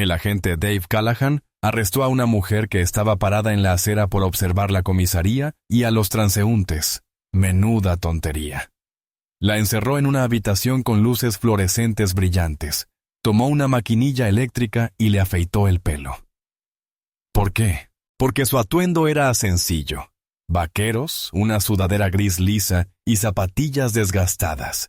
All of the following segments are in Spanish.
El agente Dave Callahan arrestó a una mujer que estaba parada en la acera por observar la comisaría y a los transeúntes. Menuda tontería. La encerró en una habitación con luces fluorescentes brillantes. Tomó una maquinilla eléctrica y le afeitó el pelo. ¿Por qué? Porque su atuendo era sencillo. Vaqueros, una sudadera gris lisa y zapatillas desgastadas.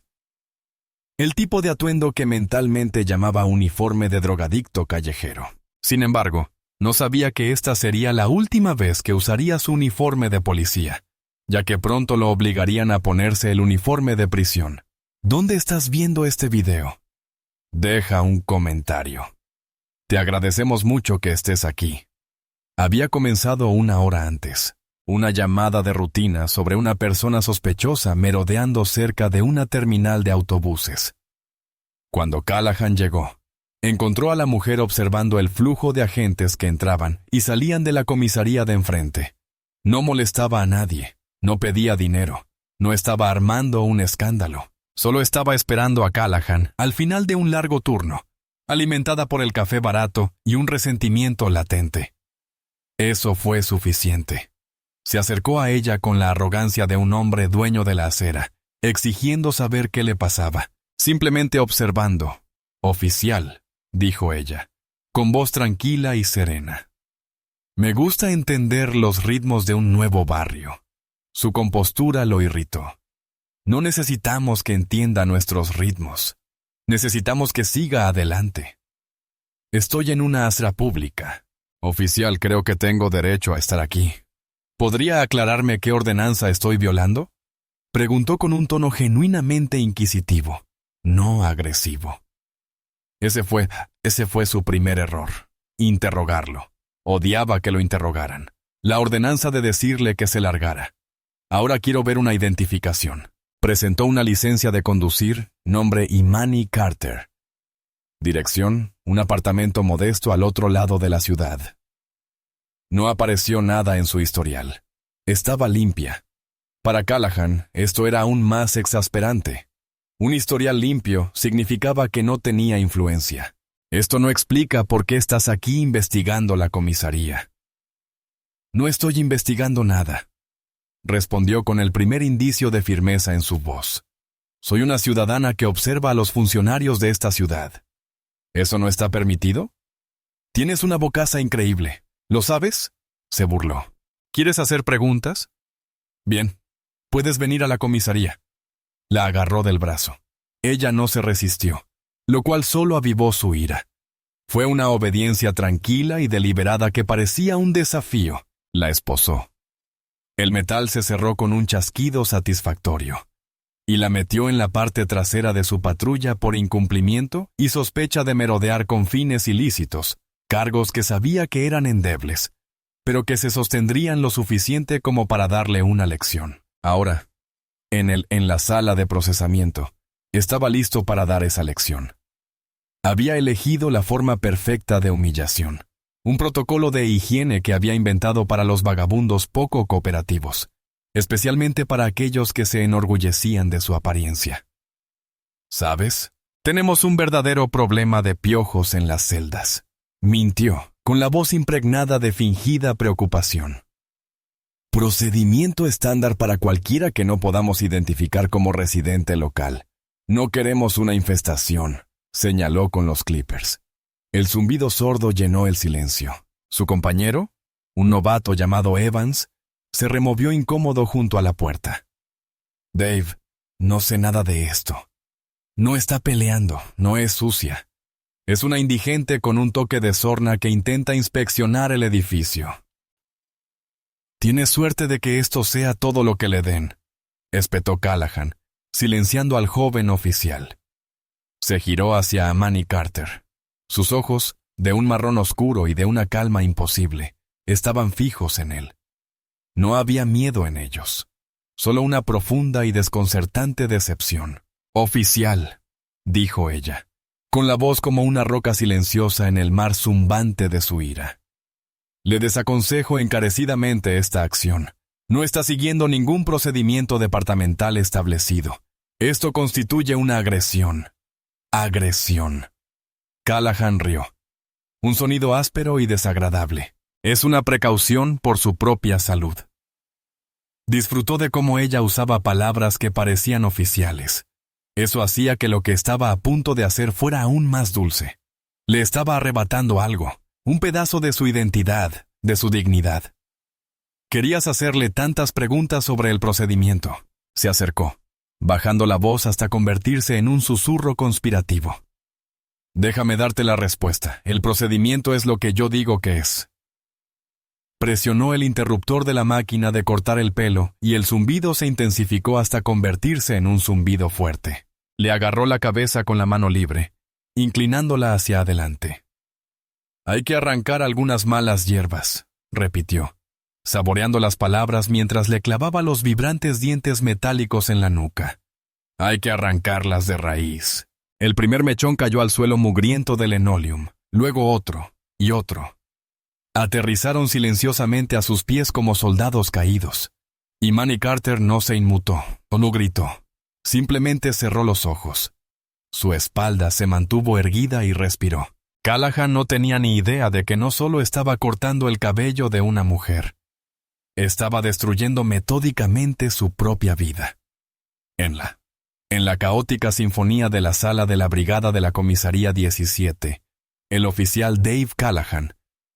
El tipo de atuendo que mentalmente llamaba uniforme de drogadicto callejero. Sin embargo, no sabía que esta sería la última vez que usaría su uniforme de policía, ya que pronto lo obligarían a ponerse el uniforme de prisión. ¿Dónde estás viendo este video? Deja un comentario. Te agradecemos mucho que estés aquí. Había comenzado una hora antes. Una llamada de rutina sobre una persona sospechosa merodeando cerca de una terminal de autobuses. Cuando Callahan llegó, encontró a la mujer observando el flujo de agentes que entraban y salían de la comisaría de enfrente. No molestaba a nadie, no pedía dinero, no estaba armando un escándalo. Solo estaba esperando a Callahan al final de un largo turno, alimentada por el café barato y un resentimiento latente. Eso fue suficiente. Se acercó a ella con la arrogancia de un hombre dueño de la acera, exigiendo saber qué le pasaba, simplemente observando. «Oficial», dijo ella, con voz tranquila y serena. «Me gusta entender los ritmos de un nuevo barrio». Su compostura lo irritó. «No necesitamos que entienda nuestros ritmos. Necesitamos que siga adelante. Estoy en una acera pública. Oficial, creo que tengo derecho a estar aquí. ¿Podría aclararme qué ordenanza estoy violando?», preguntó con un tono genuinamente inquisitivo, no agresivo. Ese fue su primer error, interrogarlo. Odiaba que lo interrogaran. La ordenanza de decirle que se largara. «Ahora quiero ver una identificación». Presentó una licencia de conducir, nombre Imani Carter. Dirección, un apartamento modesto al otro lado de la ciudad. No apareció nada en su historial. Estaba limpia. Para Callahan, esto era aún más exasperante. Un historial limpio significaba que no tenía influencia. Esto no explica por qué estás aquí investigando la comisaría. «No estoy investigando nada», respondió con el primer indicio de firmeza en su voz. «Soy una ciudadana que observa a los funcionarios de esta ciudad». «¿Eso no está permitido?» «Tienes una bocaza increíble. ¿Lo sabes?», se burló. «¿Quieres hacer preguntas? Bien, puedes venir a la comisaría». La agarró del brazo. Ella no se resistió, lo cual solo avivó su ira. Fue una obediencia tranquila y deliberada que parecía un desafío. La esposó. El metal se cerró con un chasquido satisfactorio, y la metió en la parte trasera de su patrulla por incumplimiento y sospecha de merodear con fines ilícitos, cargos que sabía que eran endebles, pero que se sostendrían lo suficiente como para darle una lección. Ahora, en la sala de procesamiento, estaba listo para dar esa lección. Había elegido la forma perfecta de humillación, un protocolo de higiene que había inventado para los vagabundos poco cooperativos, especialmente para aquellos que se enorgullecían de su apariencia. «¿Sabes? Tenemos un verdadero problema de piojos en las celdas», mintió, con la voz impregnada de fingida preocupación. «Procedimiento estándar para cualquiera que no podamos identificar como residente local. No queremos una infestación», señaló con los clippers. El zumbido sordo llenó el silencio. Su compañero, un novato llamado Evans, se removió incómodo junto a la puerta. «Dave, no sé nada de esto. No está peleando, no es sucia. Es una indigente con un toque de sorna que intenta inspeccionar el edificio». «Tiene suerte de que esto sea todo lo que le den», espetó Callahan, silenciando al joven oficial. Se giró hacia Imani Carter. Sus ojos, de un marrón oscuro y de una calma imposible, estaban fijos en él. No había miedo en ellos, solo una profunda y desconcertante decepción. «Oficial», dijo ella, con la voz como una roca silenciosa en el mar zumbante de su ira. «Le desaconsejo encarecidamente esta acción. No está siguiendo ningún procedimiento departamental establecido. Esto constituye una agresión». «Agresión». Callahan rió. Un sonido áspero y desagradable. Es una precaución por su propia salud. Disfrutó de cómo ella usaba palabras que parecían oficiales. Eso hacía que lo que estaba a punto de hacer fuera aún más dulce. Le estaba arrebatando algo, un pedazo de su identidad, de su dignidad. Querías hacerle tantas preguntas sobre el procedimiento. Se acercó, bajando la voz hasta convertirse en un susurro conspirativo. Déjame darte la respuesta. El procedimiento es lo que yo digo que es. Presionó el interruptor de la máquina de cortar el pelo y el zumbido se intensificó hasta convertirse en un zumbido fuerte. Le agarró la cabeza con la mano libre, inclinándola hacia adelante. Hay que arrancar algunas malas hierbas, repitió, saboreando las palabras mientras le clavaba los vibrantes dientes metálicos en la nuca. Hay que arrancarlas de raíz. El primer mechón cayó al suelo mugriento de linoleum, luego otro y otro. Aterrizaron silenciosamente a sus pies como soldados caídos. Y Manny Carter no se inmutó, o no gritó. Simplemente cerró los ojos. Su espalda se mantuvo erguida y respiró. Callahan no tenía ni idea de que no solo estaba cortando el cabello de una mujer. Estaba destruyendo metódicamente su propia vida. En la caótica sinfonía de la sala de la brigada de la comisaría 17, el oficial Dave Callahan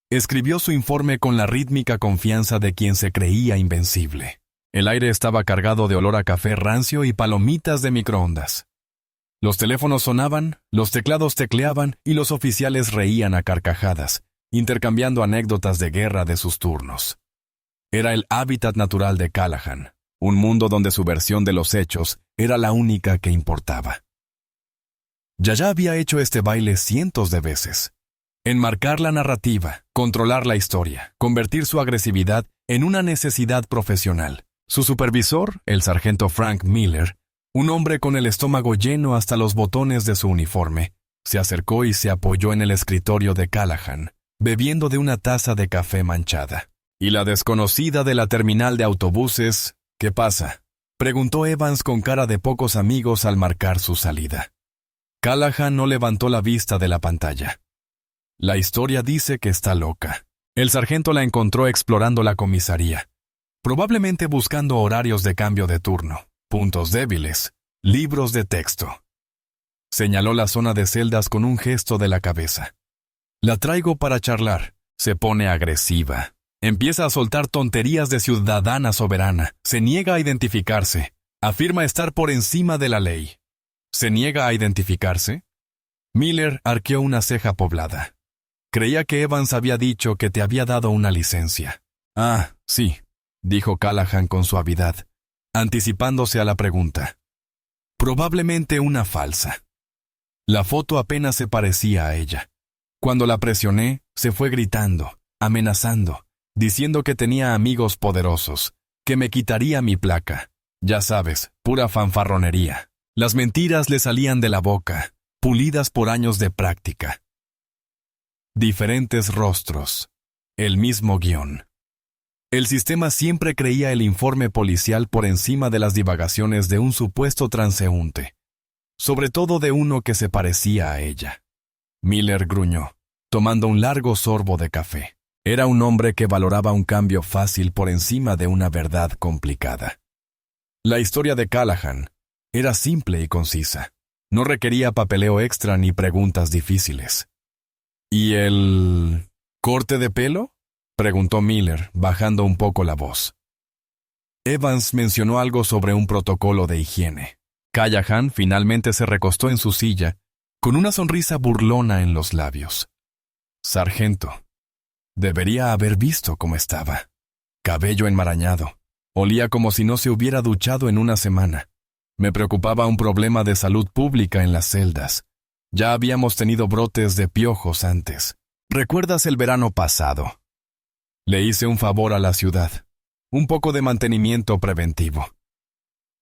escribió su informe con la rítmica confianza de quien se creía invencible. El aire estaba cargado de olor a café rancio y palomitas de microondas. Los teléfonos sonaban, los teclados tecleaban y los oficiales reían a carcajadas, intercambiando anécdotas de guerra de sus turnos. Era el hábitat natural de Callahan, un mundo donde su versión de los hechos era la única que importaba. Yaya había hecho este baile cientos de veces. Enmarcar la narrativa, controlar la historia, convertir su agresividad en una necesidad profesional. Su supervisor, el sargento Frank Miller, un hombre con el estómago lleno hasta los botones de su uniforme, se acercó y se apoyó en el escritorio de Callahan, bebiendo de una taza de café manchada. ¿Y la desconocida de la terminal de autobuses? ¿Qué pasa?, preguntó Evans con cara de pocos amigos al marcar su salida. Callahan no levantó la vista de la pantalla. La historia dice que está loca. El sargento la encontró explorando la comisaría, probablemente buscando horarios de cambio de turno, puntos débiles, libros de texto. Señaló la zona de celdas con un gesto de la cabeza. La traigo para charlar. Se pone agresiva. Empieza a soltar tonterías de ciudadana soberana. Se niega a identificarse. Afirma estar por encima de la ley. ¿Se niega a identificarse? Miller arqueó una ceja poblada. Creía que Evans había dicho que te había dado una licencia. Ah, sí, dijo Callahan con suavidad, anticipándose a la pregunta. Probablemente una falsa. La foto apenas se parecía a ella. Cuando la presioné, se fue gritando, amenazando, diciendo que tenía amigos poderosos, que me quitaría mi placa. Ya sabes, pura fanfarronería. Las mentiras le salían de la boca, pulidas por años de práctica. Diferentes rostros. El mismo guión. El sistema siempre creía el informe policial por encima de las divagaciones de un supuesto transeúnte, sobre todo de uno que se parecía a ella. Miller gruñó, tomando un largo sorbo de café. Era un hombre que valoraba un cambio fácil por encima de una verdad complicada. La historia de Callahan era simple y concisa. No requería papeleo extra ni preguntas difíciles. ¿Y el corte de pelo?, preguntó Miller, bajando un poco la voz. Evans mencionó algo sobre un protocolo de higiene. Callahan finalmente se recostó en su silla, con una sonrisa burlona en los labios. Sargento, debería haber visto cómo estaba. Cabello enmarañado. Olía como si no se hubiera duchado en una semana. Me preocupaba un problema de salud pública en las celdas. Ya habíamos tenido brotes de piojos antes. ¿Recuerdas el verano pasado? Le hice un favor a la ciudad. Un poco de mantenimiento preventivo.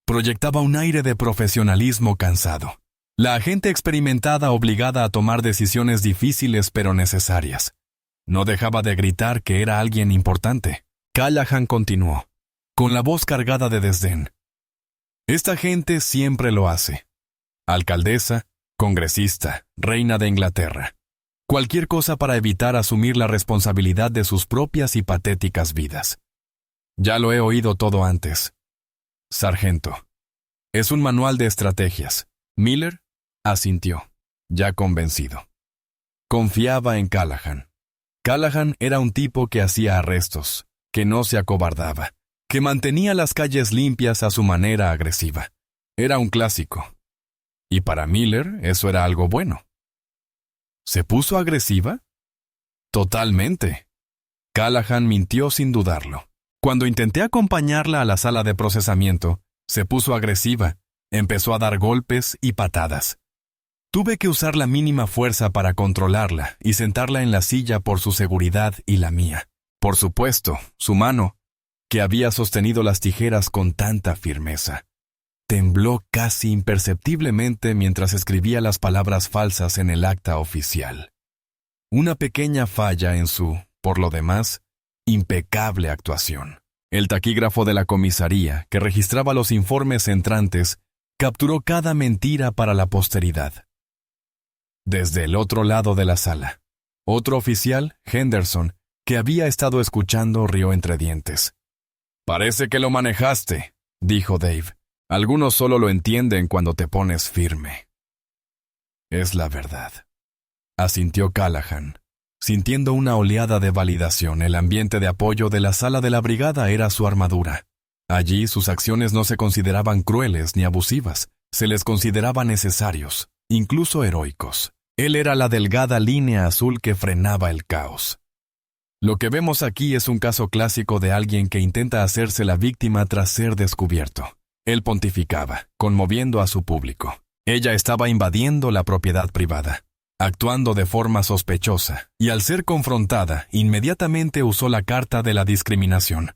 Proyectaba un aire de profesionalismo cansado. La agente experimentada obligada a tomar decisiones difíciles pero necesarias. No dejaba de gritar que era alguien importante. Callahan continuó, con la voz cargada de desdén. Esta gente siempre lo hace. Alcaldesa, congresista, reina de Inglaterra. Cualquier cosa para evitar asumir la responsabilidad de sus propias y patéticas vidas. Ya lo he oído todo antes. Sargento. Es un manual de estrategias. Miller asintió, ya convencido. Confiaba en Callahan. Callahan era un tipo que hacía arrestos, que no se acobardaba, que mantenía las calles limpias a su manera agresiva. Era un clásico. Y para Miller eso era algo bueno. ¿Se puso agresiva? Totalmente. Callahan mintió sin dudarlo. Cuando intenté acompañarla a la sala de procesamiento, se puso agresiva, empezó a dar golpes y patadas. Tuve que usar la mínima fuerza para controlarla y sentarla en la silla por su seguridad y la mía. Por supuesto, su mano, que había sostenido las tijeras con tanta firmeza, tembló casi imperceptiblemente mientras escribía las palabras falsas en el acta oficial. Una pequeña falla en su, por lo demás, impecable actuación. El taquígrafo de la comisaría, que registraba los informes entrantes, capturó cada mentira para la posteridad. Desde el otro lado de la sala, otro oficial, Henderson, que había estado escuchando, rió entre dientes. «Parece que lo manejaste», dijo Dave. «Algunos solo lo entienden cuando te pones firme». «Es la verdad», asintió Callahan. Sintiendo una oleada de validación, el ambiente de apoyo de la sala de la brigada era su armadura. Allí sus acciones no se consideraban crueles ni abusivas, se les consideraba necesarios, incluso heroicos. Él era la delgada línea azul que frenaba el caos. Lo que vemos aquí es un caso clásico de alguien que intenta hacerse la víctima tras ser descubierto. Él pontificaba, conmoviendo a su público. Ella estaba invadiendo la propiedad privada, actuando de forma sospechosa, y al ser confrontada, inmediatamente usó la carta de la discriminación.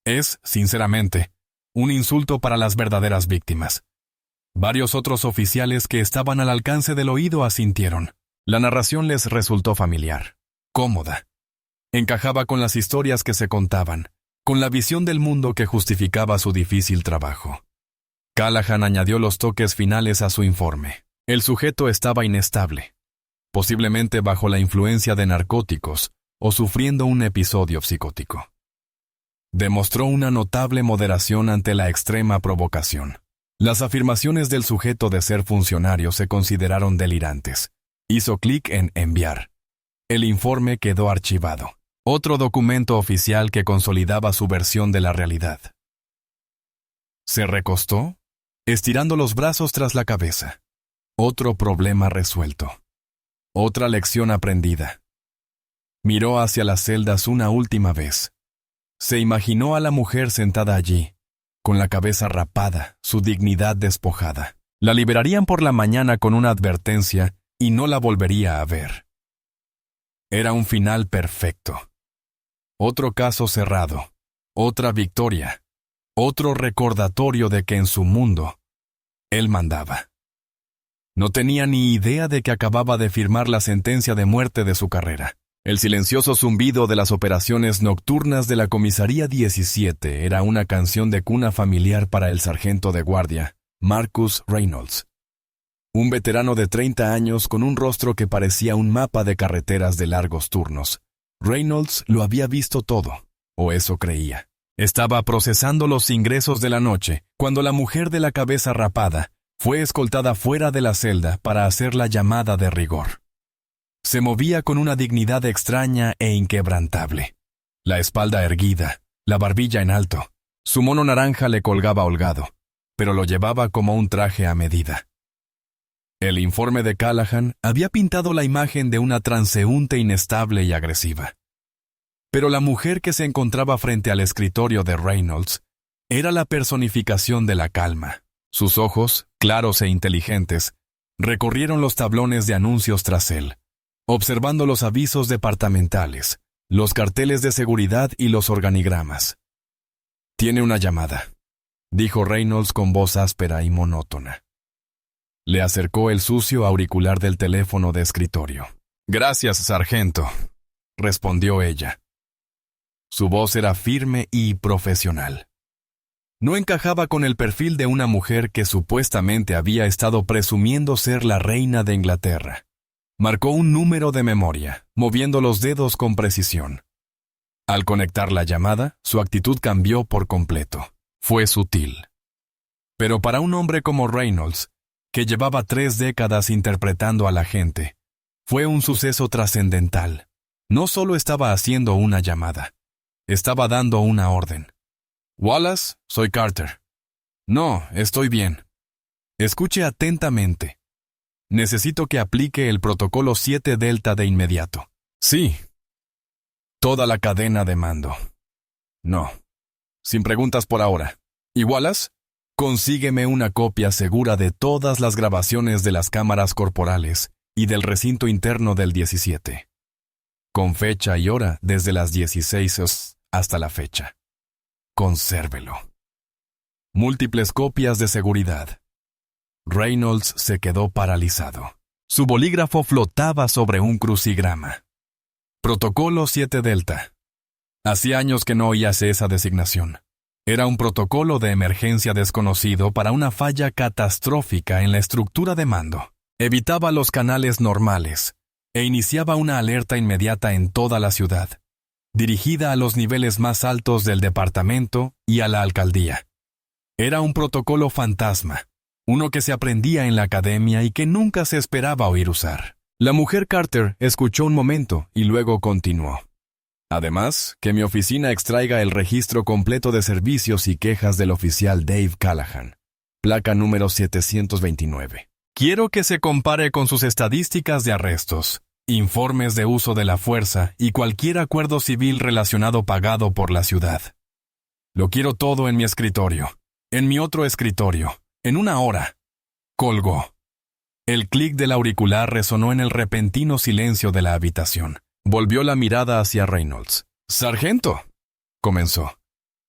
Es, sinceramente, un insulto para las verdaderas víctimas. Varios otros oficiales que estaban al alcance del oído asintieron. La narración les resultó familiar, cómoda. Encajaba con las historias que se contaban, con la visión del mundo que justificaba su difícil trabajo. Callahan añadió los toques finales a su informe. El sujeto estaba inestable, posiblemente bajo la influencia de narcóticos o sufriendo un episodio psicótico. Demostró una notable moderación ante la extrema provocación. Las afirmaciones del sujeto de ser funcionario se consideraron delirantes. Hizo clic en enviar. El informe quedó archivado. Otro documento oficial que consolidaba su versión de la realidad. Se recostó, estirando los brazos tras la cabeza. Otro problema resuelto. Otra lección aprendida. Miró hacia las celdas una última vez. Se imaginó a la mujer sentada allí, con la cabeza rapada, su dignidad despojada. La liberarían por la mañana con una advertencia y no la volvería a ver. Era un final perfecto. Otro caso cerrado, otra victoria, otro recordatorio de que en su mundo, él mandaba. No tenía ni idea de que acababa de firmar la sentencia de muerte de su carrera. El silencioso zumbido de las operaciones nocturnas de la Comisaría 17 era una canción de cuna familiar para el sargento de guardia, Marcus Reynolds. Un veterano de 30 años con un rostro que parecía un mapa de carreteras de largos turnos. Reynolds lo había visto todo, o eso creía. Estaba procesando los ingresos de la noche, cuando la mujer de la cabeza rapada fue escoltada fuera de la celda para hacer la llamada de rigor. Se movía con una dignidad extraña e inquebrantable. La espalda erguida, la barbilla en alto. Su mono naranja le colgaba holgado, pero lo llevaba como un traje a medida. El informe de Callahan había pintado la imagen de una transeúnte inestable y agresiva. Pero la mujer que se encontraba frente al escritorio de Reynolds era la personificación de la calma. Sus ojos, claros e inteligentes, recorrieron los tablones de anuncios tras él, observando los avisos departamentales, los carteles de seguridad y los organigramas. «Tiene una llamada», dijo Reynolds con voz áspera y monótona. Le acercó el sucio auricular del teléfono de escritorio. «Gracias, sargento», respondió ella. Su voz era firme y profesional. No encajaba con el perfil de una mujer que supuestamente había estado presumiendo ser la reina de Inglaterra. Marcó un número de memoria, moviendo los dedos con precisión. Al conectar la llamada, su actitud cambió por completo. Fue sutil. Pero para un hombre como Reynolds, que llevaba 3 décadas interpretando a la gente, fue un suceso trascendental. No solo estaba haciendo una llamada, estaba dando una orden. Wallace, soy Carter. No, estoy bien. Escuche atentamente. Necesito que aplique el protocolo 7 Delta de inmediato. Sí. Toda la cadena de mando. No. Sin preguntas por ahora. ¿Y Wallace? Consígueme una copia segura de todas las grabaciones de las cámaras corporales y del recinto interno del 17. Con fecha y hora desde las 16 hasta la fecha. Consérvelo. Múltiples copias de seguridad. Reynolds se quedó paralizado. Su bolígrafo flotaba sobre un crucigrama. Protocolo 7 Delta. Hacía años que no oíase esa designación. Era un protocolo de emergencia desconocido para una falla catastrófica en la estructura de mando. Evitaba los canales normales e iniciaba una alerta inmediata en toda la ciudad, dirigida a los niveles más altos del departamento y a la alcaldía. Era un protocolo fantasma, uno que se aprendía en la academia y que nunca se esperaba oír usar. La mujer Carter escuchó un momento y luego continuó. Además, que mi oficina extraiga el registro completo de servicios y quejas del oficial Dave Callahan, placa número 729. Quiero que se compare con sus estadísticas de arrestos, informes de uso de la fuerza y cualquier acuerdo civil relacionado pagado por la ciudad. Lo quiero todo en mi escritorio, en mi otro escritorio, en 1 hora. Colgó. El clic del auricular resonó en el repentino silencio de la habitación. Volvió la mirada hacia Reynolds. «Sargento», comenzó,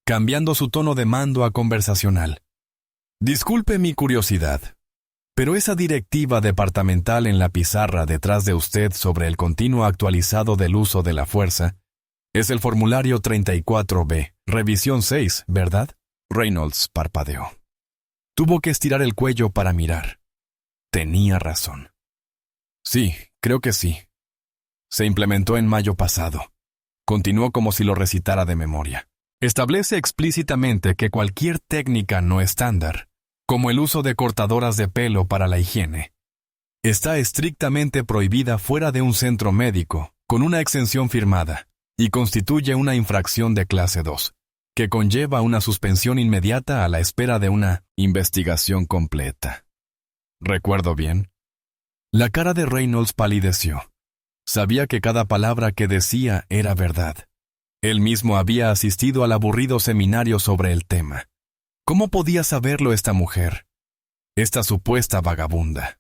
cambiando su tono de mando a conversacional. «Disculpe mi curiosidad, pero esa directiva departamental en la pizarra detrás de usted sobre el continuo actualizado del uso de la fuerza es el formulario 34B, revisión 6, ¿verdad?» Reynolds parpadeó. Tuvo que estirar el cuello para mirar. Tenía razón. «Sí, creo que sí. Se implementó en mayo pasado». Continuó como si lo recitara de memoria. «Establece explícitamente que cualquier técnica no estándar, como el uso de cortadoras de pelo para la higiene, está estrictamente prohibida fuera de un centro médico, con una exención firmada, y constituye una infracción de clase 2, que conlleva una suspensión inmediata a la espera de una investigación completa». ¿Recuerdo bien? La cara de Reynolds palideció. Sabía que cada palabra que decía era verdad. Él mismo había asistido al aburrido seminario sobre el tema. ¿Cómo podía saberlo esta mujer? Esta supuesta vagabunda.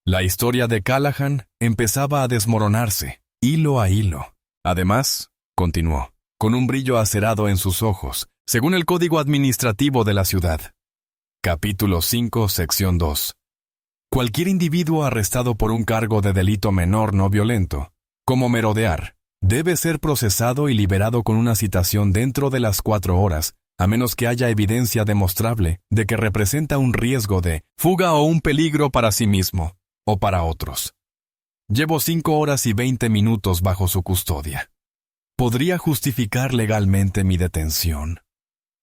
La historia de Callahan empezaba a desmoronarse, hilo a hilo. Además, continuó, con un brillo acerado en sus ojos, según el Código Administrativo de la ciudad. Capítulo 5, sección 2. Cualquier individuo arrestado por un cargo de delito menor no violento, como merodear, debe ser procesado y liberado con una citación dentro de las 4 horas, a menos que haya evidencia demostrable de que representa un riesgo de fuga o un peligro para sí mismo o para otros. Llevo 5 horas y 20 minutos bajo su custodia. ¿Podría justificar legalmente mi detención?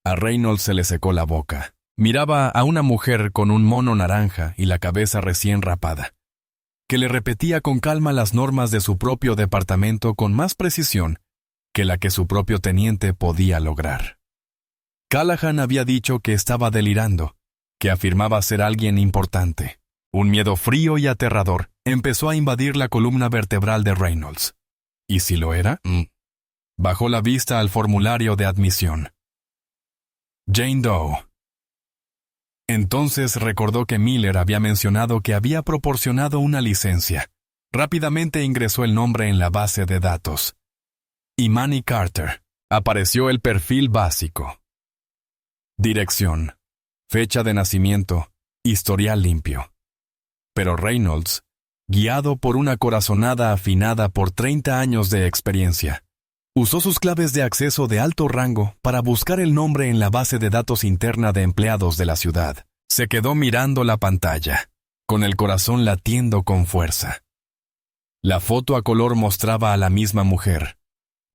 A Reynolds se le secó la boca. Miraba a una mujer con un mono naranja y la cabeza recién rapada, que le repetía con calma las normas de su propio departamento con más precisión que la que su propio teniente podía lograr. Callahan había dicho que estaba delirando, que afirmaba ser alguien importante. Un miedo frío y aterrador empezó a invadir la columna vertebral de Reynolds. ¿Y si lo era? Bajó la vista al formulario de admisión. Jane Doe. Entonces recordó que Miller había mencionado que había proporcionado una licencia. Rápidamente ingresó el nombre en la base de datos. Imani Carter. Apareció el perfil básico. Dirección. Fecha de nacimiento. Historial limpio. Pero Reynolds, guiado por una corazonada afinada por 30 años de experiencia, usó sus claves de acceso de alto rango para buscar el nombre en la base de datos interna de empleados de la ciudad. Se quedó mirando la pantalla, con el corazón latiendo con fuerza. La foto a color mostraba a la misma mujer,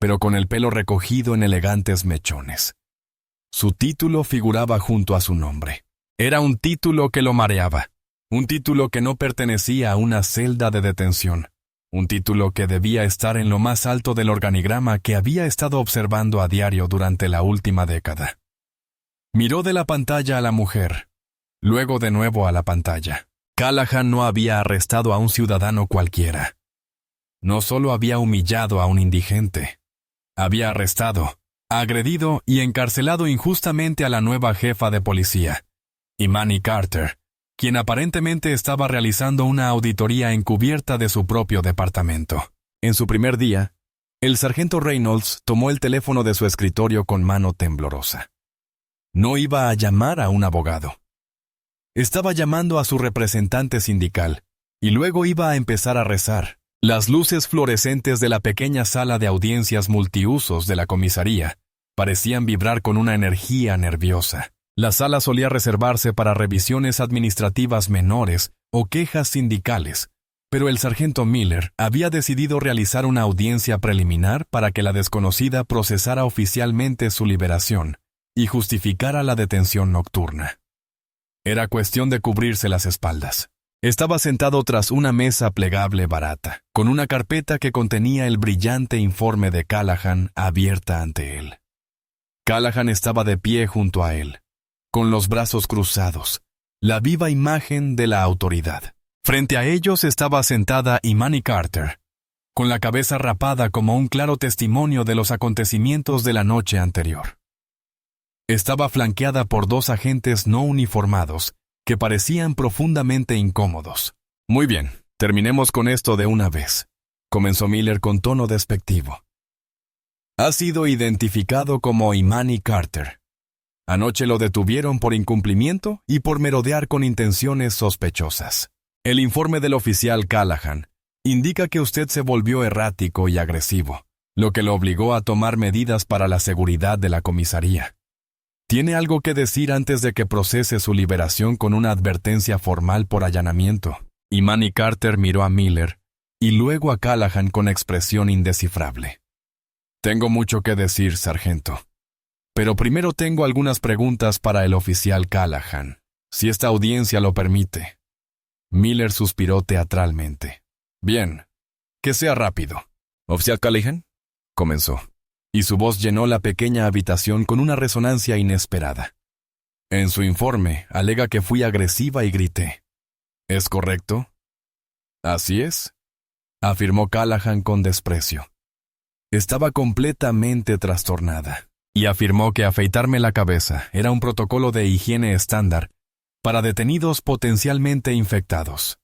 pero con el pelo recogido en elegantes mechones. Su título figuraba junto a su nombre. Era un título que lo mareaba, un título que no pertenecía a una celda de detención, un título que debía estar en lo más alto del organigrama que había estado observando a diario durante la última década. Miró de la pantalla a la mujer, luego de nuevo a la pantalla. Callahan no había arrestado a un ciudadano cualquiera. No solo había humillado a un indigente, había arrestado, agredido y encarcelado injustamente a la nueva jefa de policía, Imani Carter, quien aparentemente estaba realizando una auditoría encubierta de su propio departamento. En su primer día, el sargento Reynolds tomó el teléfono de su escritorio con mano temblorosa. No iba a llamar a un abogado. Estaba llamando a su representante sindical, y luego iba a empezar a rezar. Las luces fluorescentes de la pequeña sala de audiencias multiusos de la comisaría parecían vibrar con una energía nerviosa. La sala solía reservarse para revisiones administrativas menores o quejas sindicales, pero el sargento Miller había decidido realizar una audiencia preliminar para que la desconocida procesara oficialmente su liberación y justificara la detención nocturna. Era cuestión de cubrirse las espaldas. Estaba sentado tras una mesa plegable barata, con una carpeta que contenía el brillante informe de Callahan abierta ante él. Callahan estaba de pie junto a él, con los brazos cruzados, la viva imagen de la autoridad. Frente a ellos estaba sentada Imani Carter, con la cabeza rapada como un claro testimonio de los acontecimientos de la noche anterior. Estaba flanqueada por dos agentes no uniformados, que parecían profundamente incómodos. Muy bien, terminemos con esto de una vez, comenzó Miller con tono despectivo. Ha sido identificado como Imani Carter. Anoche lo detuvieron por incumplimiento y por merodear con intenciones sospechosas. El informe del oficial Callahan indica que usted se volvió errático y agresivo, lo que lo obligó a tomar medidas para la seguridad de la comisaría. ¿Tiene algo que decir antes de que procese su liberación con una advertencia formal por allanamiento? Imani Carter miró a Miller y luego a Callahan con expresión indescifrable. Tengo mucho que decir, sargento. Pero primero tengo algunas preguntas para el oficial Callahan, si esta audiencia lo permite. Miller suspiró teatralmente. Bien, que sea rápido. ¿Oficial Callahan? Comenzó, y su voz llenó la pequeña habitación con una resonancia inesperada. En su informe, alega que fui agresiva y grité. ¿Es correcto? Así es, afirmó Callahan con desprecio. Estaba completamente trastornada, y afirmó que afeitarme la cabeza era un protocolo de higiene estándar para detenidos potencialmente infectados.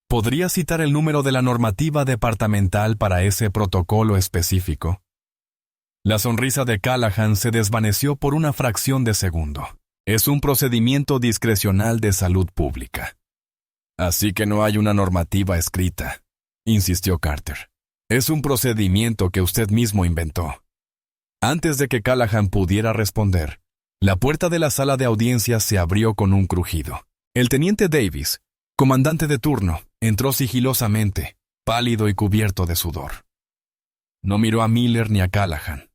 ¿Podría citar el número de la normativa departamental para ese protocolo específico? La sonrisa de Callahan se desvaneció por una fracción de segundo. Es un procedimiento discrecional de salud pública. Así que no hay una normativa escrita, insistió Carter. Es un procedimiento que usted mismo inventó. Antes de que Callahan pudiera responder, la puerta de la sala de audiencias se abrió con un crujido. El teniente Davis, comandante de turno, entró sigilosamente, pálido y cubierto de sudor. No miró a Miller ni a Callahan.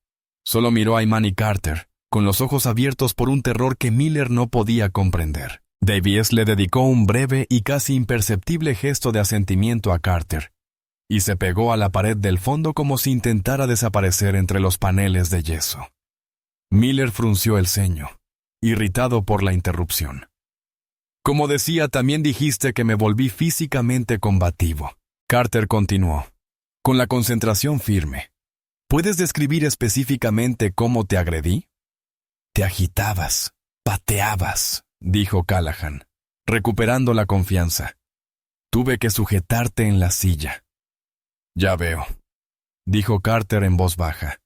Solo miró a Imani Carter, con los ojos abiertos por un terror que Miller no podía comprender. Davis le dedicó un breve y casi imperceptible gesto de asentimiento a Carter, y se pegó a la pared del fondo como si intentara desaparecer entre los paneles de yeso. Miller frunció el ceño, irritado por la interrupción. Como decía, también dijiste que me volví físicamente combativo. Carter continuó, con la concentración firme. ¿Puedes describir específicamente cómo te agredí? Te agitabas, pateabas, dijo Callahan, recuperando la confianza. Tuve que sujetarte en la silla. Ya veo, dijo Carter en voz baja.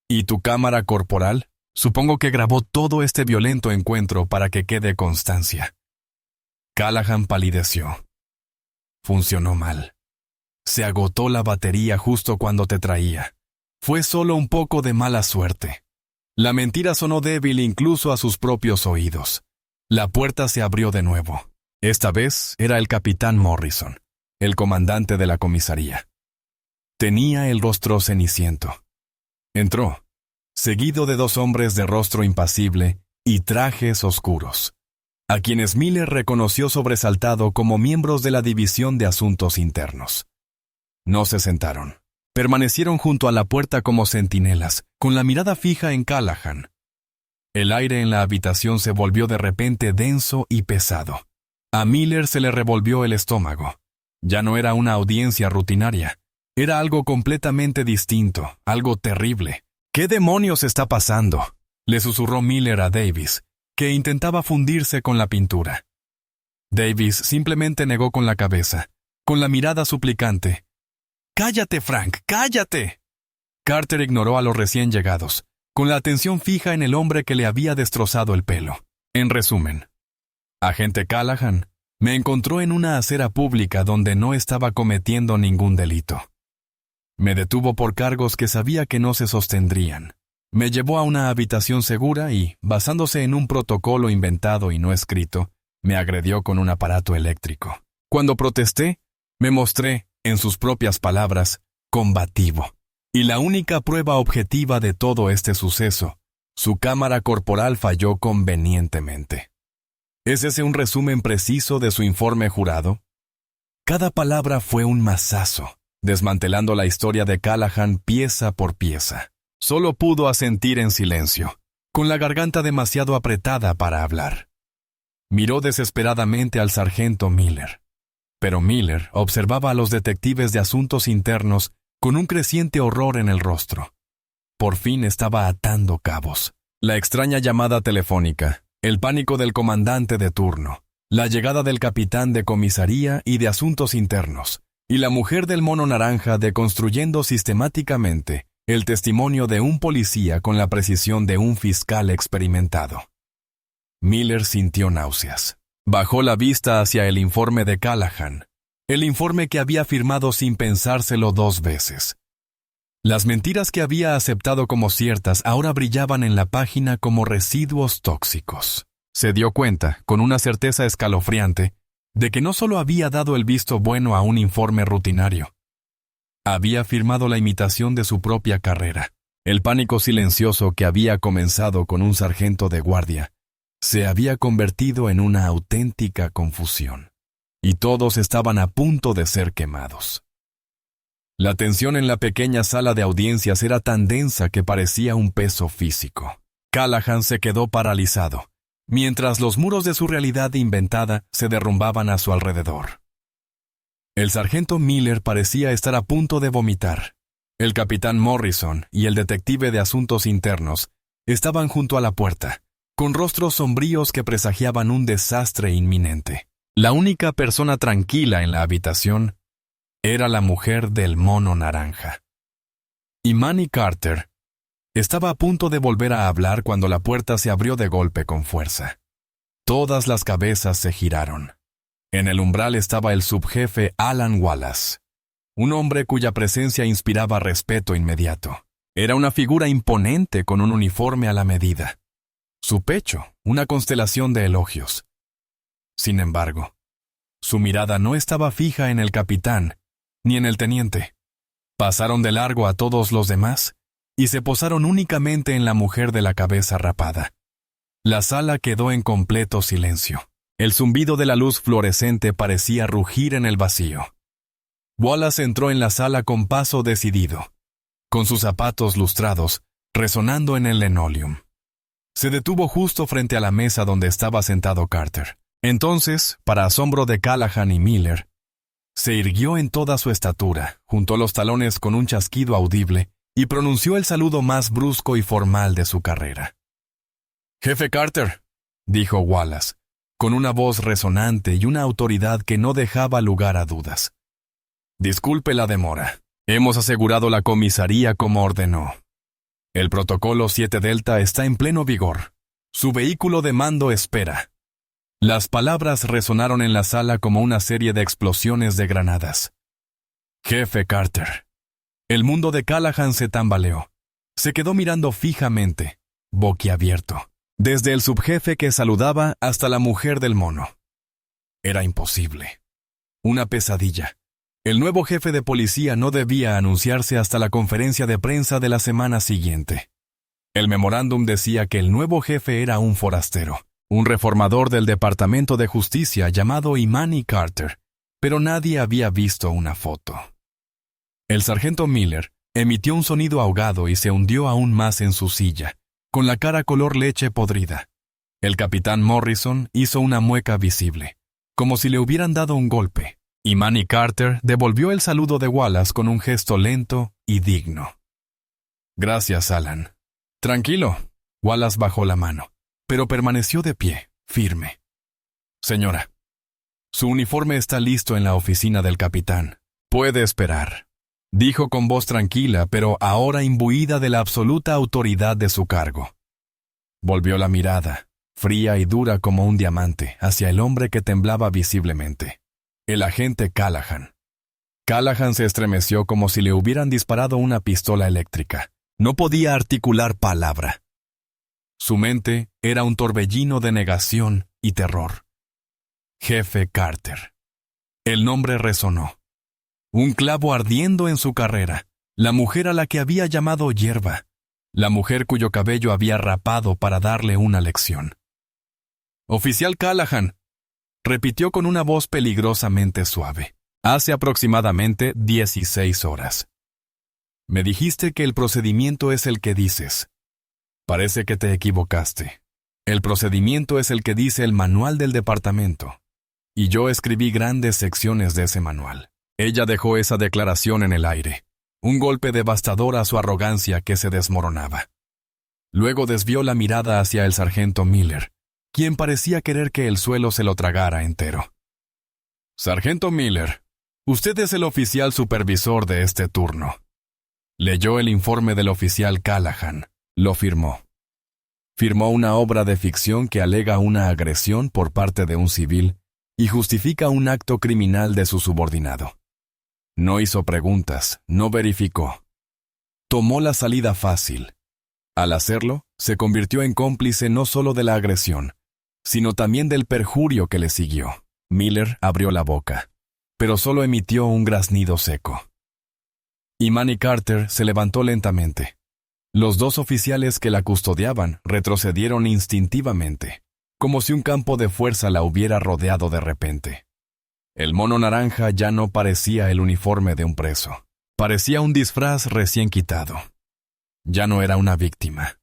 ¿Y tu cámara corporal? Supongo que grabó todo este violento encuentro para que quede constancia. Callahan palideció. Funcionó mal. Se agotó la batería justo cuando te traía. Fue solo un poco de mala suerte. La mentira sonó débil incluso a sus propios oídos. La puerta se abrió de nuevo. Esta vez era el capitán Morrison, el comandante de la comisaría. Tenía el rostro ceniciento. Entró, seguido de 2 hombres de rostro impasible y trajes oscuros, a quienes Miller reconoció sobresaltado como miembros de la División de Asuntos Internos. No se sentaron. Permanecieron junto a la puerta como centinelas, con la mirada fija en Callahan. El aire en la habitación se volvió de repente denso y pesado. A Miller se le revolvió el estómago. Ya no era una audiencia rutinaria. Era algo completamente distinto, algo terrible. ¿Qué demonios está pasando?, le susurró Miller a Davis, que intentaba fundirse con la pintura. Davis simplemente negó con la cabeza, con la mirada suplicante. «¡Cállate, Frank! ¡Cállate!». Carter ignoró a los recién llegados, con la atención fija en el hombre que le había destrozado el pelo. En resumen, agente Callahan me encontró en una acera pública donde no estaba cometiendo ningún delito. Me detuvo por cargos que sabía que no se sostendrían. Me llevó a una habitación segura y, basándose en un protocolo inventado y no escrito, me agredió con un aparato eléctrico. Cuando protesté, me mostré, en sus propias palabras, combativo. Y la única prueba objetiva de todo este suceso, su cámara corporal falló convenientemente. ¿Es ese un resumen preciso de su informe jurado? Cada palabra fue un mazazo, desmantelando la historia de Callahan pieza por pieza. Solo pudo asentir en silencio, con la garganta demasiado apretada para hablar. Miró desesperadamente al sargento Miller. Pero Miller observaba a los detectives de asuntos internos con un creciente horror en el rostro. Por fin estaba atando cabos. La extraña llamada telefónica, el pánico del comandante de turno, la llegada del capitán de comisaría y de asuntos internos, y la mujer del mono naranja deconstruyendo sistemáticamente el testimonio de un policía con la precisión de un fiscal experimentado. Miller sintió náuseas. Bajó la vista hacia el informe de Callahan, el informe que había firmado sin pensárselo 2 veces. Las mentiras que había aceptado como ciertas ahora brillaban en la página como residuos tóxicos. Se dio cuenta, con una certeza escalofriante, de que no solo había dado el visto bueno a un informe rutinario. Había firmado la imitación de su propia carrera. El pánico silencioso que había comenzado con un sargento de guardia se había convertido en una auténtica confusión. Y todos estaban a punto de ser quemados. La tensión en la pequeña sala de audiencias era tan densa que parecía un peso físico. Callahan se quedó paralizado, mientras los muros de su realidad inventada se derrumbaban a su alrededor. El sargento Miller parecía estar a punto de vomitar. El capitán Morrison y el detective de asuntos internos estaban junto a la puerta, con rostros sombríos que presagiaban un desastre inminente. La única persona tranquila en la habitación era la mujer del mono naranja. Y Manny Carter estaba a punto de volver a hablar cuando la puerta se abrió de golpe con fuerza. Todas las cabezas se giraron. En el umbral estaba el subjefe Alan Wallace, un hombre cuya presencia inspiraba respeto inmediato. Era una figura imponente con un uniforme a la medida. Su pecho, una constelación de elogios. Sin embargo, su mirada no estaba fija en el capitán, ni en el teniente. Pasaron de largo a todos los demás y se posaron únicamente en la mujer de la cabeza rapada. La sala quedó en completo silencio. El zumbido de la luz fluorescente parecía rugir en el vacío. Wallace entró en la sala con paso decidido, con sus zapatos lustrados, resonando en el linoleum. Se detuvo justo frente a la mesa donde estaba sentado Carter. Entonces, para asombro de Callahan y Miller, se irguió en toda su estatura, juntó los talones con un chasquido audible y pronunció el saludo más brusco y formal de su carrera. «Jefe Carter», dijo Wallace, con una voz resonante y una autoridad que no dejaba lugar a dudas. «Disculpe la demora. Hemos asegurado la comisaría como ordenó. El protocolo 7 Delta está en pleno vigor. Su vehículo de mando espera». Las palabras resonaron en la sala como una serie de explosiones de granadas. «Jefe Carter». El mundo de Callahan se tambaleó. Se quedó mirando fijamente, boquiabierto, desde el subjefe que saludaba hasta la mujer del mono. Era imposible. Una pesadilla. El nuevo jefe de policía no debía anunciarse hasta la conferencia de prensa de la semana siguiente. El memorándum decía que el nuevo jefe era un forastero, un reformador del Departamento de Justicia llamado Imani Carter, pero nadie había visto una foto. El sargento Miller emitió un sonido ahogado y se hundió aún más en su silla, con la cara color leche podrida. El capitán Morrison hizo una mueca visible, como si le hubieran dado un golpe. Imani Carter devolvió el saludo de Wallace con un gesto lento y digno. «Gracias, Alan». «Tranquilo». Wallace bajó la mano, pero permaneció de pie, firme. «Señora, su uniforme está listo en la oficina del capitán. Puede esperar», dijo con voz tranquila, pero ahora imbuida de la absoluta autoridad de su cargo. Volvió la mirada, fría y dura como un diamante, hacia el hombre que temblaba visiblemente. El agente Callahan. Callahan se estremeció como si le hubieran disparado una pistola eléctrica. No podía articular palabra. Su mente era un torbellino de negación y terror. Jefe Carter. El nombre resonó. Un clavo ardiendo en su carrera. La mujer a la que había llamado hierba. La mujer cuyo cabello había rapado para darle una lección. «Oficial Callahan», repitió con una voz peligrosamente suave. «Hace aproximadamente 16 horas. Me dijiste que el procedimiento es el que dices. Parece que te equivocaste. El procedimiento es el que dice el manual del departamento. Y yo escribí grandes secciones de ese manual». Ella dejó esa declaración en el aire, un golpe devastador a su arrogancia que se desmoronaba. Luego desvió la mirada hacia el sargento Miller, quien parecía querer que el suelo se lo tragara entero. «Sargento Miller, usted es el oficial supervisor de este turno». Leyó el informe del oficial Callahan, lo firmó. Firmó una obra de ficción que alega una agresión por parte de un civil y justifica un acto criminal de su subordinado. No hizo preguntas, no verificó. Tomó la salida fácil. Al hacerlo, se convirtió en cómplice no solo de la agresión, sino también del perjurio que le siguió. Miller abrió la boca, pero solo emitió un graznido seco. Imani Carter se levantó lentamente. Los dos oficiales que la custodiaban retrocedieron instintivamente, como si un campo de fuerza la hubiera rodeado de repente. El mono naranja ya no parecía el uniforme de un preso. Parecía un disfraz recién quitado. Ya no era una víctima.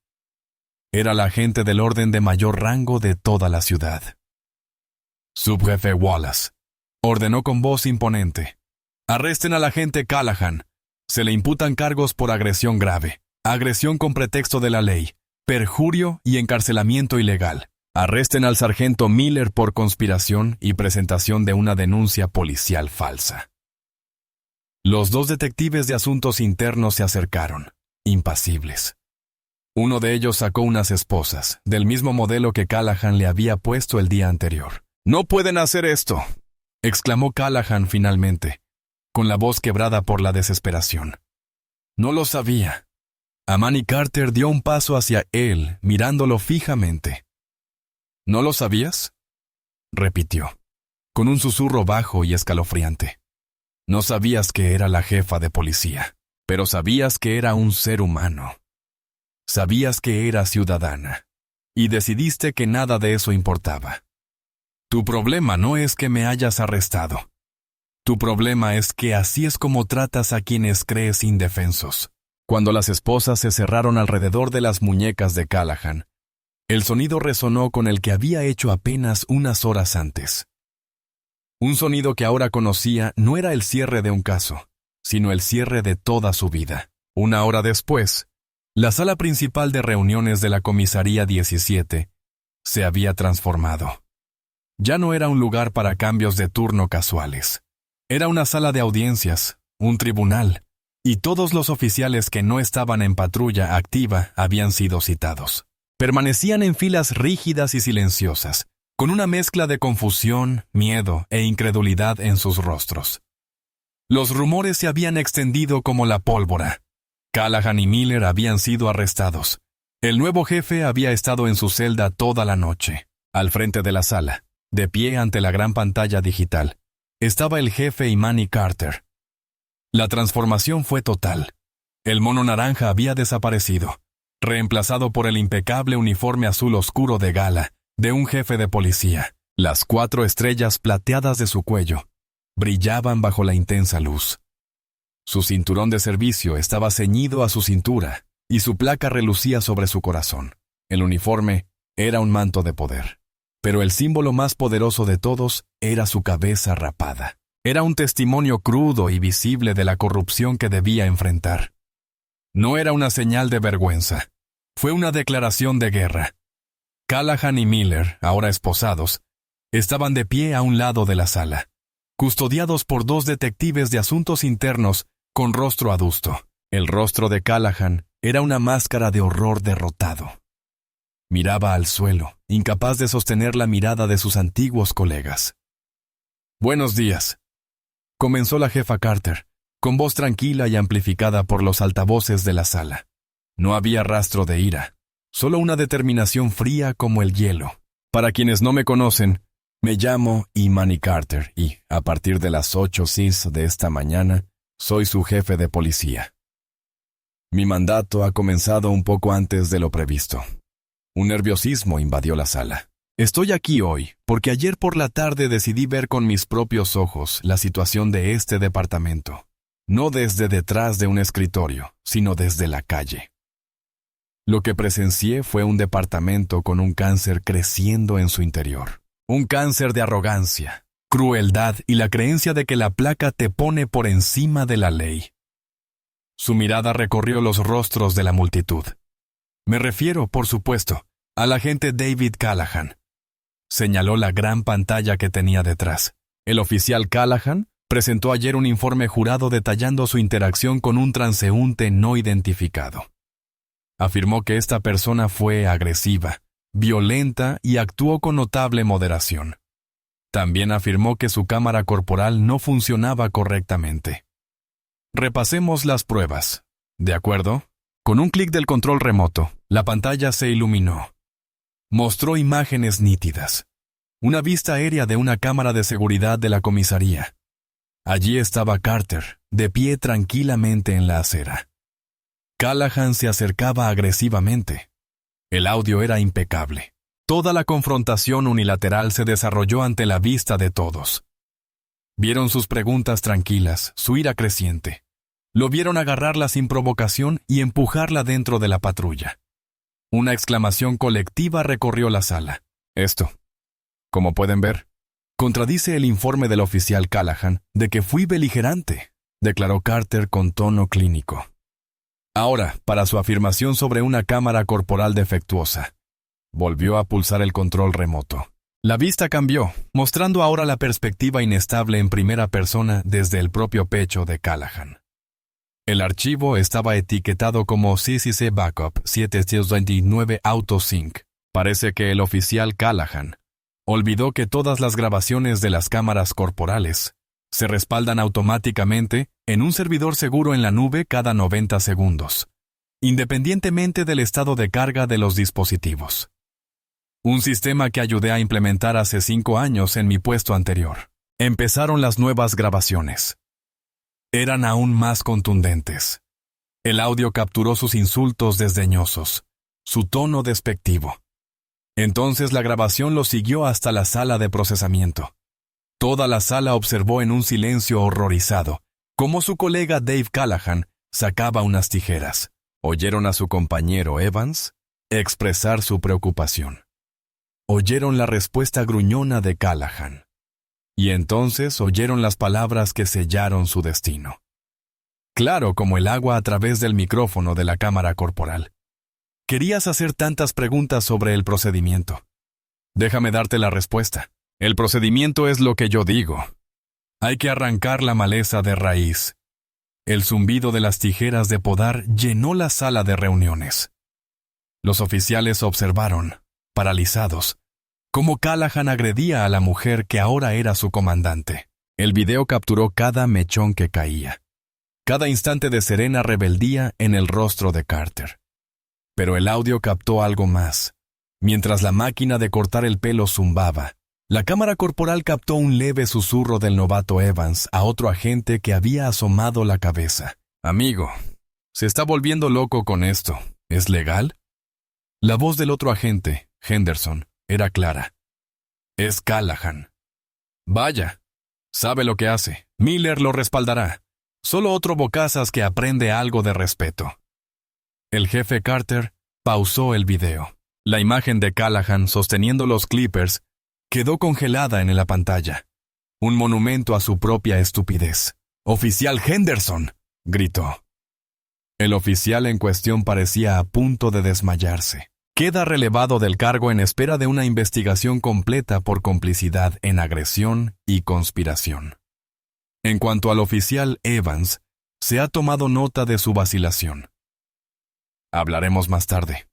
Era la agente del orden de mayor rango de toda la ciudad. «Subjefe Wallace», ordenó con voz imponente. «Arresten al agente Callahan. Se le imputan cargos por agresión grave, agresión con pretexto de la ley, perjurio y encarcelamiento ilegal. Arresten al sargento Miller por conspiración y presentación de una denuncia policial falsa». Los dos detectives de asuntos internos se acercaron, impasibles. Uno de ellos sacó unas esposas, del mismo modelo que Callahan le había puesto el día anterior. «¡No pueden hacer esto!», exclamó Callahan finalmente, con la voz quebrada por la desesperación. «No lo sabía». Imani Carter dio un paso hacia él, mirándolo fijamente. «¿No lo sabías?», repitió, con un susurro bajo y escalofriante. «No sabías que era la jefa de policía, pero sabías que era un ser humano. Sabías que era ciudadana, y decidiste que nada de eso importaba. Tu problema no es que me hayas arrestado. Tu problema es que así es como tratas a quienes crees indefensos». Cuando las esposas se cerraron alrededor de las muñecas de Callahan, el sonido resonó con el que había hecho apenas unas horas antes. Un sonido que ahora conocía no era el cierre de un caso, sino el cierre de toda su vida. Una hora después, la sala principal de reuniones de la comisaría 17 se había transformado. Ya no era un lugar para cambios de turno casuales. Era una sala de audiencias, un tribunal, y todos los oficiales que no estaban en patrulla activa habían sido citados. Permanecían en filas rígidas y silenciosas, con una mezcla de confusión, miedo e incredulidad en sus rostros. Los rumores se habían extendido como la pólvora. Callahan y Miller habían sido arrestados. El nuevo jefe había estado en su celda toda la noche. Al frente de la sala, de pie ante la gran pantalla digital, estaba el jefe Imani Carter, La transformación fue total. El mono naranja había desaparecido, reemplazado por el impecable uniforme azul oscuro de gala de un jefe de policía. Las 4 estrellas plateadas de su cuello brillaban bajo la intensa luz. Su cinturón de servicio estaba ceñido a su cintura y su placa relucía sobre su corazón. El uniforme era un manto de poder, pero el símbolo más poderoso de todos era su cabeza rapada. Era un testimonio crudo y visible de la corrupción que debía enfrentar. No era una señal de vergüenza, fue una declaración de guerra. Callahan y Miller, ahora esposados, estaban de pie a un lado de la sala, custodiados por 2 detectives de asuntos internos con rostro adusto. El rostro de Callahan era una máscara de horror derrotado. Miraba al suelo, incapaz de sostener la mirada de sus antiguos colegas. «Buenos días», comenzó la jefa Carter, con voz tranquila y amplificada por los altavoces de la sala. No había rastro de ira, solo una determinación fría como el hielo. «Para quienes no me conocen, me llamo Imani Carter y, a partir de las 8:06 de esta mañana, soy su jefe de policía. Mi mandato ha comenzado un poco antes de lo previsto». Un nerviosismo invadió la sala. «Estoy aquí hoy porque ayer por la tarde decidí ver con mis propios ojos la situación de este departamento. No desde detrás de un escritorio, sino desde la calle. Lo que presencié fue un departamento con un cáncer creciendo en su interior. Un cáncer de arrogancia, crueldad y la creencia de que la placa te pone por encima de la ley». Su mirada recorrió los rostros de la multitud. Me refiero, por supuesto, al agente David Callahan. Señaló la gran pantalla que tenía detrás. El oficial Callahan presentó ayer un informe jurado detallando su interacción con un transeúnte no identificado. Afirmó que esta persona fue agresiva, violenta y actuó con notable moderación. También afirmó que su cámara corporal no funcionaba correctamente. Repasemos las pruebas. ¿De acuerdo? Con un clic del control remoto, la pantalla se iluminó. Mostró imágenes nítidas. Una vista aérea de una cámara de seguridad de la comisaría. Allí estaba Carter, de pie tranquilamente en la acera. Callahan se acercaba agresivamente. El audio era impecable. Toda la confrontación unilateral se desarrolló ante la vista de todos. Vieron sus preguntas tranquilas, su ira creciente. Lo vieron agarrarla sin provocación y empujarla dentro de la patrulla. Una exclamación colectiva recorrió la sala. Esto, como pueden ver, contradice el informe del oficial Callahan de que fui beligerante, declaró Carter con tono clínico. Ahora, para su afirmación sobre una cámara corporal defectuosa. Volvió a pulsar el control remoto. La vista cambió, mostrando ahora la perspectiva inestable en primera persona desde el propio pecho de Callahan. El archivo estaba etiquetado como CCC Backup 729 AutoSync. Parece que el oficial Callahan olvidó que todas las grabaciones de las cámaras corporales se respaldan automáticamente en un servidor seguro en la nube cada 90 segundos, independientemente del estado de carga de los dispositivos. Un sistema que ayudé a implementar hace 5 años en mi puesto anterior. Empezaron las nuevas grabaciones. Eran aún más contundentes. El audio capturó sus insultos desdeñosos, su tono despectivo. Entonces la grabación lo siguió hasta la sala de procesamiento. Toda la sala observó en un silencio horrorizado cómo su colega Dave Callahan sacaba unas tijeras. Oyeron a su compañero Evans expresar su preocupación. Oyeron la respuesta gruñona de Callahan. Y entonces oyeron las palabras que sellaron su destino. Claro como el agua a través del micrófono de la cámara corporal. Querías hacer tantas preguntas sobre el procedimiento. Déjame darte la respuesta. El procedimiento es lo que yo digo. Hay que arrancar la maleza de raíz. El zumbido de las tijeras de podar llenó la sala de reuniones. Los oficiales observaron, paralizados, cómo Callahan agredía a la mujer que ahora era su comandante. El video capturó cada mechón que caía, cada instante de serena rebeldía en el rostro de Carter. Pero el audio captó algo más. Mientras la máquina de cortar el pelo zumbaba, La cámara corporal captó un leve susurro del novato Evans a otro agente que había asomado la cabeza. «Amigo, se está volviendo loco con esto. ¿Es legal?» La voz del otro agente, Henderson, era clara. «Es Callahan». «Vaya, sabe lo que hace. Miller lo respaldará. Solo otro bocazas que aprende algo de respeto». El jefe Carter pausó el video. La imagen de Callahan sosteniendo los clippers quedó congelada en la pantalla. Un monumento a su propia estupidez. «¡Oficial Henderson!», gritó. El oficial en cuestión parecía a punto de desmayarse. Queda relevado del cargo en espera de una investigación completa por complicidad en agresión y conspiración. En cuanto al oficial Evans, se ha tomado nota de su vacilación. Hablaremos más tarde.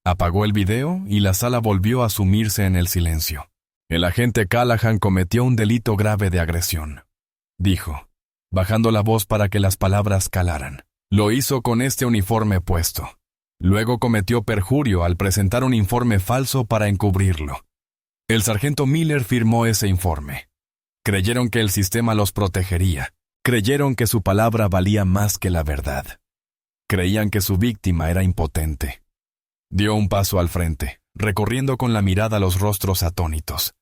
Apagó el video y la sala volvió a sumirse en el silencio. El agente Callahan cometió un delito grave de agresión, dijo, bajando la voz para que las palabras calaran. Lo hizo con este uniforme puesto. Luego cometió perjurio al presentar un informe falso para encubrirlo. El sargento Miller firmó ese informe. Creyeron que el sistema los protegería. Creyeron que su palabra valía más que la verdad. Creían que su víctima era impotente. Dio un paso al frente, recorriendo con la mirada los rostros atónitos.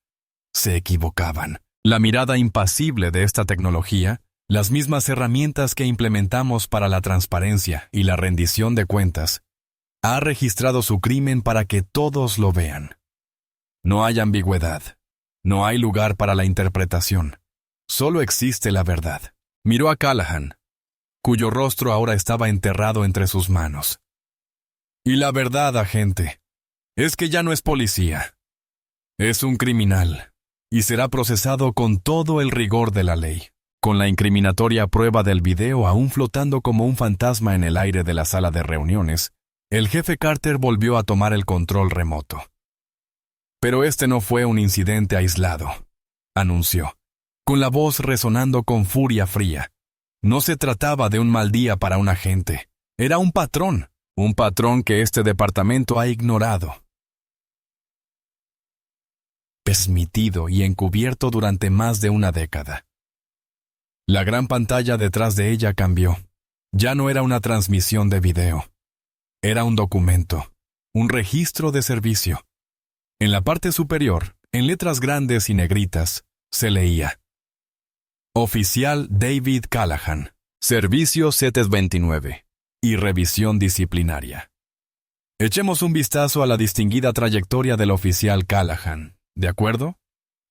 Se equivocaban. La mirada impasible de esta tecnología, las mismas herramientas que implementamos para la transparencia y la rendición de cuentas, ha registrado su crimen para que todos lo vean. No hay ambigüedad. No hay lugar para la interpretación. Solo existe la verdad. Miró a Callahan, cuyo rostro ahora estaba enterrado entre sus manos. Y la verdad, agente, es que ya no es policía. Es un criminal, y será procesado con todo el rigor de la ley. Con la incriminatoria prueba del video aún flotando como un fantasma en el aire de la sala de reuniones, el jefe Carter volvió a tomar el control remoto. Pero este no fue un incidente aislado, anunció, con la voz resonando con furia fría. No se trataba de un mal día para un agente, era un patrón que este departamento ha ignorado. Permitido y encubierto durante más de una década. La gran pantalla detrás de ella cambió. Ya no era una transmisión de video. Era un documento, un registro de servicio. En la parte superior, en letras grandes y negritas, se leía: Oficial David Callahan, Servicio CETES 29 y revisión disciplinaria. Echemos un vistazo a la distinguida trayectoria del oficial Callahan, ¿de acuerdo?,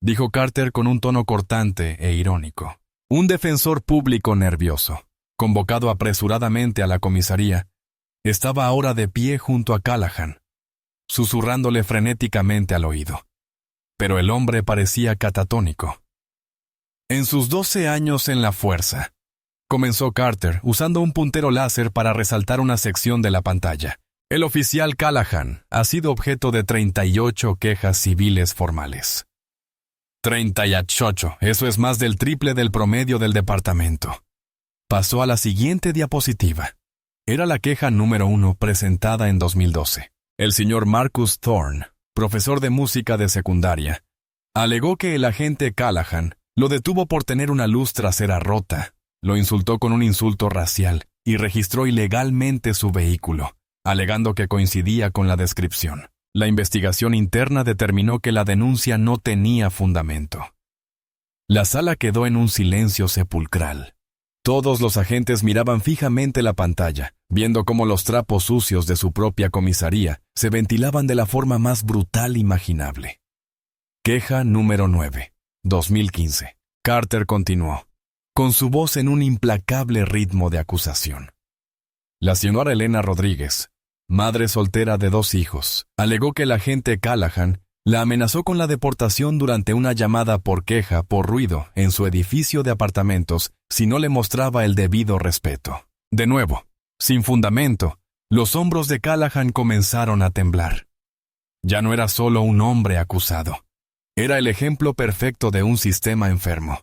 dijo Carter con un tono cortante e irónico. Un defensor público nervioso, convocado apresuradamente a la comisaría, estaba ahora de pie junto a Callahan, susurrándole frenéticamente al oído. Pero el hombre parecía catatónico. En sus 12 años en la fuerza, comenzó Carter usando un puntero láser para resaltar una sección de la pantalla. El oficial Callahan ha sido objeto de 38 quejas civiles formales. 38, eso es más del triple del promedio del departamento. Pasó a la siguiente diapositiva. Era la queja número 1 presentada en 2012. El señor Marcus Thorne, profesor de música de secundaria, alegó que el agente Callahan lo detuvo por tener una luz trasera rota, lo insultó con un insulto racial y registró ilegalmente su vehículo, alegando que coincidía con la descripción. La investigación interna determinó que la denuncia no tenía fundamento. La sala quedó en un silencio sepulcral. Todos los agentes miraban fijamente la pantalla, viendo cómo los trapos sucios de su propia comisaría se ventilaban de la forma más brutal imaginable. Queja número 9, 2015. Carter continuó, con su voz en un implacable ritmo de acusación. La señora Elena Rodríguez, madre soltera de 2 hijos, alegó que el agente Callahan la amenazó con la deportación durante una llamada por queja por ruido en su edificio de apartamentos si no le mostraba el debido respeto. De nuevo, sin fundamento, los hombros de Callahan comenzaron a temblar. Ya no era solo un hombre acusado. Era el ejemplo perfecto de un sistema enfermo.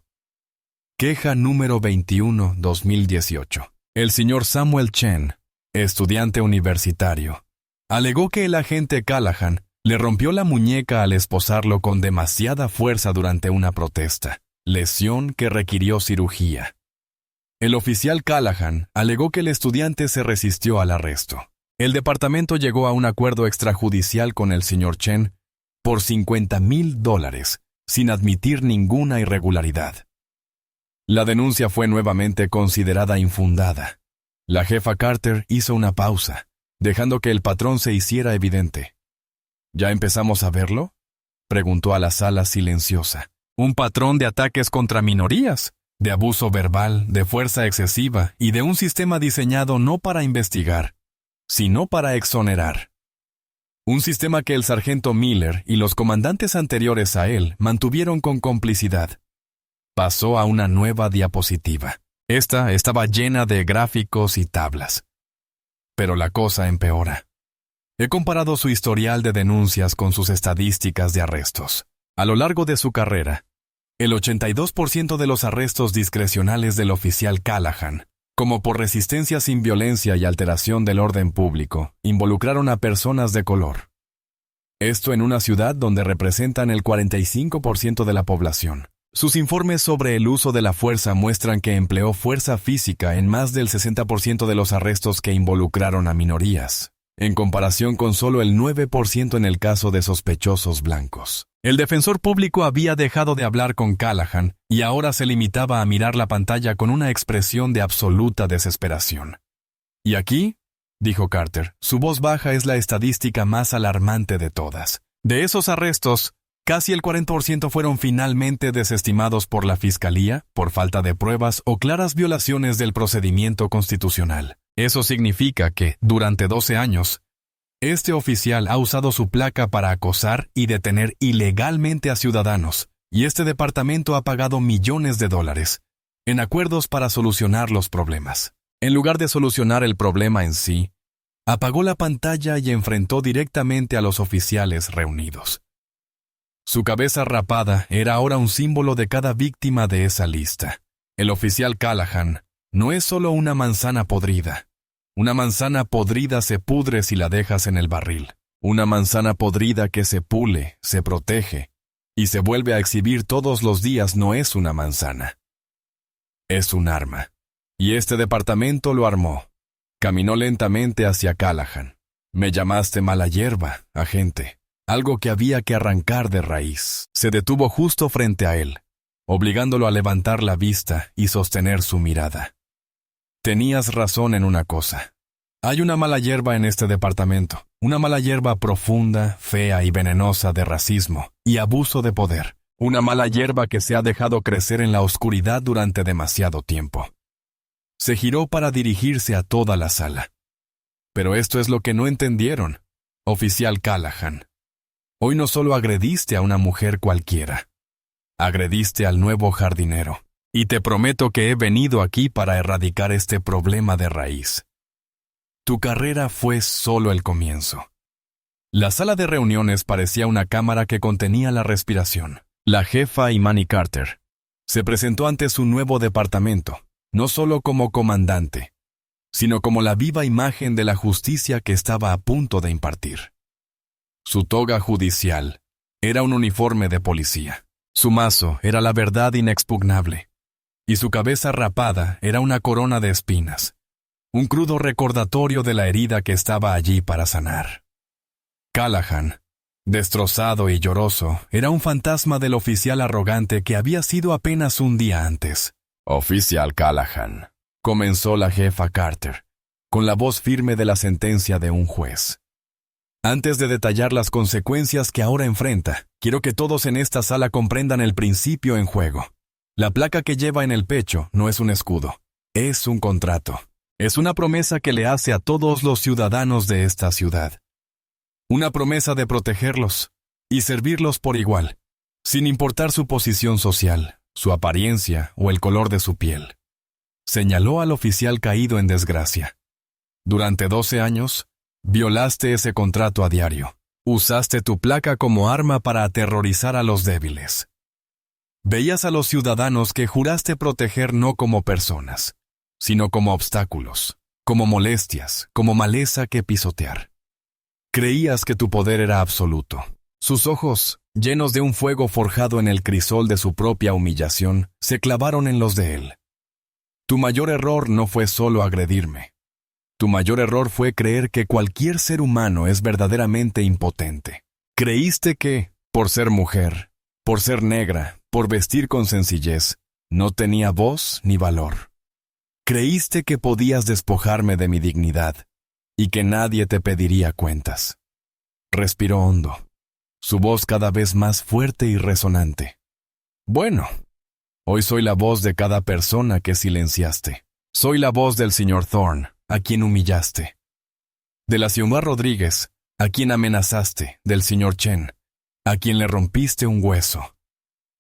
Queja número 21, 2018. El señor Samuel Chen, estudiante universitario, alegó que el agente Callahan Le rompió la muñeca al esposarlo con demasiada fuerza durante una protesta, lesión que requirió cirugía. El oficial Callahan alegó que el estudiante se resistió al arresto. El departamento llegó a un acuerdo extrajudicial con el señor Chen por $50,000, sin admitir ninguna irregularidad. La denuncia fue nuevamente considerada infundada. La jefa Carter hizo una pausa, dejando que el patrón se hiciera evidente. ¿Ya empezamos a verlo?, preguntó a la sala silenciosa. Un patrón de ataques contra minorías, de abuso verbal, de fuerza excesiva y de un sistema diseñado no para investigar, sino para exonerar. Un sistema que el sargento Miller y los comandantes anteriores a él mantuvieron con complicidad. Pasó a una nueva diapositiva. Esta estaba llena de gráficos y tablas. Pero la cosa empeora. He comparado su historial de denuncias con sus estadísticas de arrestos. A lo largo de su carrera, el 82% de los arrestos discrecionales del oficial Callahan, como por resistencia sin violencia y alteración del orden público, involucraron a personas de color. Esto en una ciudad donde representan el 45% de la población. Sus informes sobre el uso de la fuerza muestran que empleó fuerza física en más del 60% de los arrestos que involucraron a minorías, en comparación con solo el 9% en el caso de sospechosos blancos. El defensor público había dejado de hablar con Callahan y ahora se limitaba a mirar la pantalla con una expresión de absoluta desesperación. «Y aquí», dijo Carter, su voz baja es la estadística más alarmante de todas. De esos arrestos, casi el 40% fueron finalmente desestimados por la Fiscalía por falta de pruebas o claras violaciones del procedimiento constitucional. Eso significa que, durante 12 años, este oficial ha usado su placa para acosar y detener ilegalmente a ciudadanos, y este departamento ha pagado millones de dólares en acuerdos para solucionar los problemas. En lugar de solucionar el problema en sí, apagó la pantalla y enfrentó directamente a los oficiales reunidos. Su cabeza rapada era ahora un símbolo de cada víctima de esa lista. El oficial Callahan no es solo una manzana podrida. Una manzana podrida se pudre si la dejas en el barril. Una manzana podrida que se pule, se protege y se vuelve a exhibir todos los días no es una manzana. Es un arma. Y este departamento lo armó. Caminó lentamente hacia Callahan. Me llamaste mala hierba, agente. Algo que había que arrancar de raíz. Se detuvo justo frente a él, obligándolo a levantar la vista y sostener su mirada. Tenías razón en una cosa. Hay una mala hierba en este departamento. Una mala hierba profunda, fea y venenosa de racismo y abuso de poder. Una mala hierba que se ha dejado crecer en la oscuridad durante demasiado tiempo. Se giró para dirigirse a toda la sala. Pero esto es lo que no entendieron, oficial Callahan. Hoy no solo agrediste a una mujer cualquiera, agrediste al nuevo jardinero. Y te prometo que he venido aquí para erradicar este problema de raíz. Tu carrera fue solo el comienzo. La sala de reuniones parecía una cámara que contenía la respiración. La jefa Imani Carter se presentó ante su nuevo departamento, no solo como comandante, sino como la viva imagen de la justicia que estaba a punto de impartir. Su toga judicial era un uniforme de policía. Su mazo era la verdad inexpugnable. Y su cabeza rapada era una corona de espinas, un crudo recordatorio de la herida que estaba allí para sanar. Callahan, destrozado y lloroso, era un fantasma del oficial arrogante que había sido apenas un día antes. «Oficial Callahan», comenzó la jefa Carter, con la voz firme de la sentencia de un juez. Antes de detallar las consecuencias que ahora enfrenta, quiero que todos en esta sala comprendan el principio en juego. La placa que lleva en el pecho no es un escudo, es un contrato. Es una promesa que le hace a todos los ciudadanos de esta ciudad. Una promesa de protegerlos y servirlos por igual, sin importar su posición social, su apariencia o el color de su piel. Señaló al oficial caído en desgracia. Durante 12 años, violaste ese contrato a diario. Usaste tu placa como arma para aterrorizar a los débiles. Veías a los ciudadanos que juraste proteger no como personas, sino como obstáculos, como molestias, como maleza que pisotear. Creías que tu poder era absoluto. Sus ojos, llenos de un fuego forjado en el crisol de su propia humillación, se clavaron en los de él. Tu mayor error no fue solo agredirme. Tu mayor error fue creer que cualquier ser humano es verdaderamente impotente. Creíste que, por ser mujer, por ser negra, por vestir con sencillez, no tenía voz ni valor. Creíste que podías despojarme de mi dignidad y que nadie te pediría cuentas. Respiró hondo, su voz cada vez más fuerte y resonante. Bueno, hoy soy la voz de cada persona que silenciaste. Soy la voz del señor Thorne, a quien humillaste. De la señora Rodríguez, a quien amenazaste, del señor Chen, a quien le rompiste un hueso.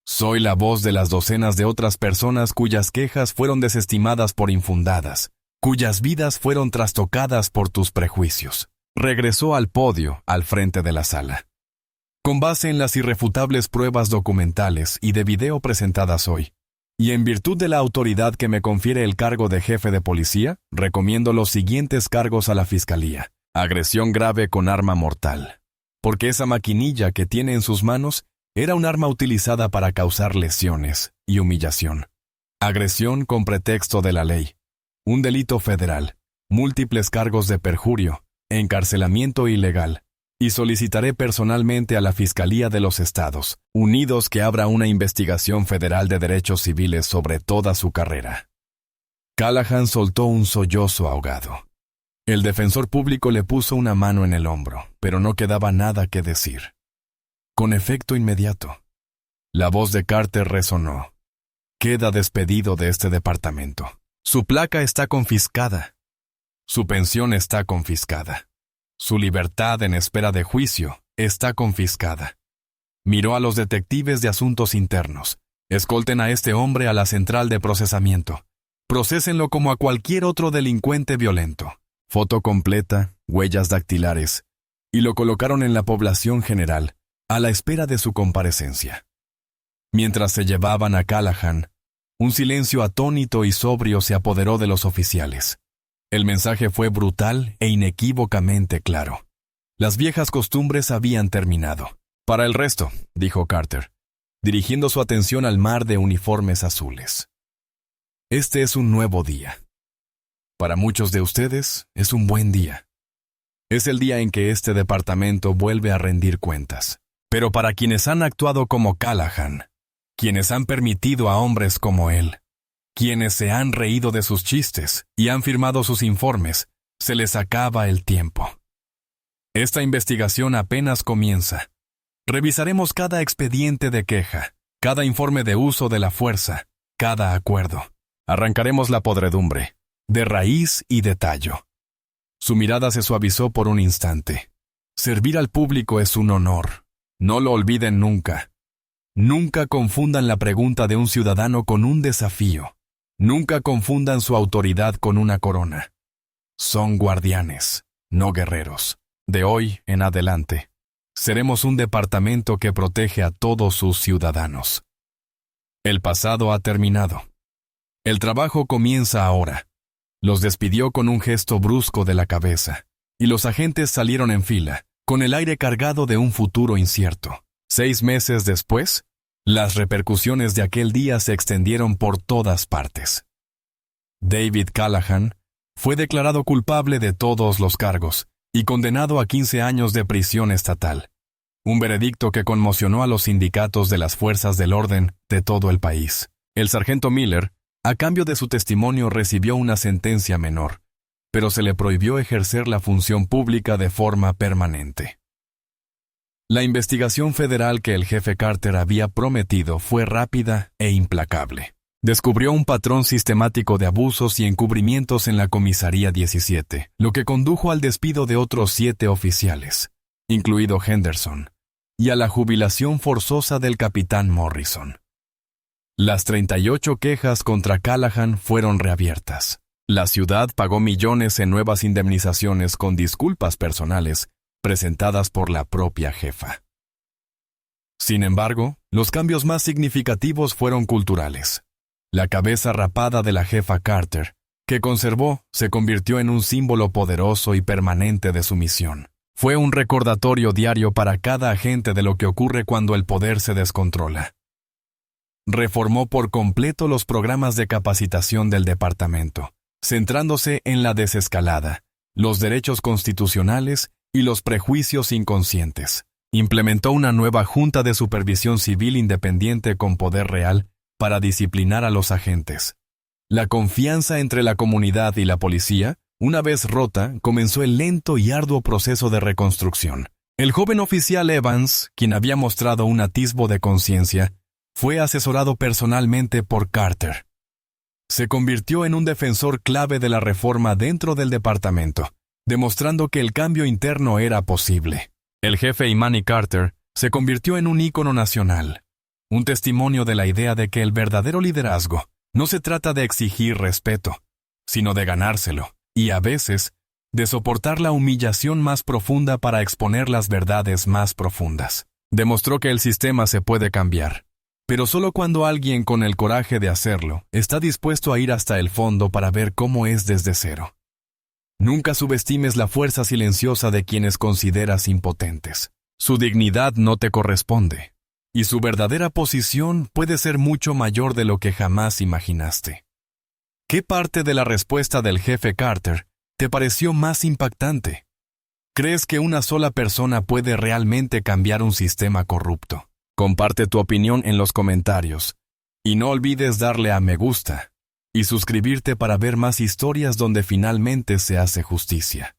Soy la voz de las docenas de otras personas cuyas quejas fueron desestimadas por infundadas, cuyas vidas fueron trastocadas por tus prejuicios. Regresó al podio, al frente de la sala. Con base en las irrefutables pruebas documentales y de video presentadas hoy, y en virtud de la autoridad que me confiere el cargo de jefe de policía, recomiendo los siguientes cargos a la Fiscalía. Agresión grave con arma mortal. Porque esa maquinilla que tiene en sus manos era un arma utilizada para causar lesiones y humillación. Agresión con pretexto de la ley. Un delito federal. Múltiples cargos de perjurio, encarcelamiento ilegal. Y solicitaré personalmente a la Fiscalía de los Estados Unidos que abra una investigación federal de derechos civiles sobre toda su carrera. Callahan soltó un sollozo ahogado. El defensor público le puso una mano en el hombro, pero no quedaba nada que decir. Con efecto inmediato, la voz de Carter resonó. Queda despedido de este departamento. Su placa está confiscada. Su pensión está confiscada. Su libertad en espera de juicio está confiscada. Miró a los detectives de asuntos internos. Escolten a este hombre a la central de procesamiento. Prosésenlo como a cualquier otro delincuente violento. Foto completa, huellas dactilares, y lo colocaron en la población general, a la espera de su comparecencia. Mientras se llevaban a Callahan, un silencio atónito y sobrio se apoderó de los oficiales. El mensaje fue brutal e inequívocamente claro. Las viejas costumbres habían terminado. Para el resto, dijo Carter, dirigiendo su atención al mar de uniformes azules. Este es un nuevo día. Para muchos de ustedes, es un buen día. Es el día en que este departamento vuelve a rendir cuentas. Pero para quienes han actuado como Callahan, quienes han permitido a hombres como él, quienes se han reído de sus chistes y han firmado sus informes, se les acaba el tiempo. Esta investigación apenas comienza. Revisaremos cada expediente de queja, cada informe de uso de la fuerza, cada acuerdo. Arrancaremos la podredumbre, de raíz y de tallo. Su mirada se suavizó por un instante. Servir al público es un honor. No lo olviden nunca. Nunca confundan la pregunta de un ciudadano con un desafío. Nunca confundan su autoridad con una corona. Son guardianes, no guerreros. De hoy en adelante, seremos un departamento que protege a todos sus ciudadanos. El pasado ha terminado. El trabajo comienza ahora. Los despidió con un gesto brusco de la cabeza, y los agentes salieron en fila, con el aire cargado de un futuro incierto. 6 meses después, las repercusiones de aquel día se extendieron por todas partes. David Callahan fue declarado culpable de todos los cargos y condenado a 15 años de prisión estatal. Un veredicto que conmocionó a los sindicatos de las fuerzas del orden de todo el país. El sargento Miller, a cambio de su testimonio, recibió una sentencia menor, pero se le prohibió ejercer la función pública de forma permanente. La investigación federal que el jefe Carter había prometido fue rápida e implacable. Descubrió un patrón sistemático de abusos y encubrimientos en la comisaría 17, lo que condujo al despido de otros 7 oficiales, incluido Henderson, y a la jubilación forzosa del capitán Morrison. Las 38 quejas contra Callahan fueron reabiertas. La ciudad pagó millones en nuevas indemnizaciones con disculpas personales presentadas por la propia jefa. Sin embargo, los cambios más significativos fueron culturales. La cabeza rapada de la jefa Carter, que conservó, se convirtió en un símbolo poderoso y permanente de su misión. Fue un recordatorio diario para cada agente de lo que ocurre cuando el poder se descontrola. Reformó por completo los programas de capacitación del departamento, centrándose en la desescalada, los derechos constitucionales y los prejuicios inconscientes. Implementó una nueva Junta de Supervisión Civil independiente con poder real para disciplinar a los agentes. La confianza entre la comunidad y la policía, una vez rota, comenzó el lento y arduo proceso de reconstrucción. El joven oficial Evans, quien había mostrado un atisbo de conciencia, fue asesorado personalmente por Carter. Se convirtió en un defensor clave de la reforma dentro del departamento, demostrando que el cambio interno era posible. El jefe Imani Carter se convirtió en un ícono nacional, un testimonio de la idea de que el verdadero liderazgo no se trata de exigir respeto, sino de ganárselo, y a veces, de soportar la humillación más profunda para exponer las verdades más profundas. Demostró que el sistema se puede cambiar, pero solo cuando alguien con el coraje de hacerlo está dispuesto a ir hasta el fondo para ver cómo es desde cero. Nunca subestimes la fuerza silenciosa de quienes consideras impotentes. Su dignidad no te corresponde, y su verdadera posición puede ser mucho mayor de lo que jamás imaginaste. ¿Qué parte de la respuesta del jefe Carter te pareció más impactante? ¿Crees que una sola persona puede realmente cambiar un sistema corrupto? Comparte tu opinión en los comentarios, y no olvides darle a me gusta y suscribirte para ver más historias donde finalmente se hace justicia.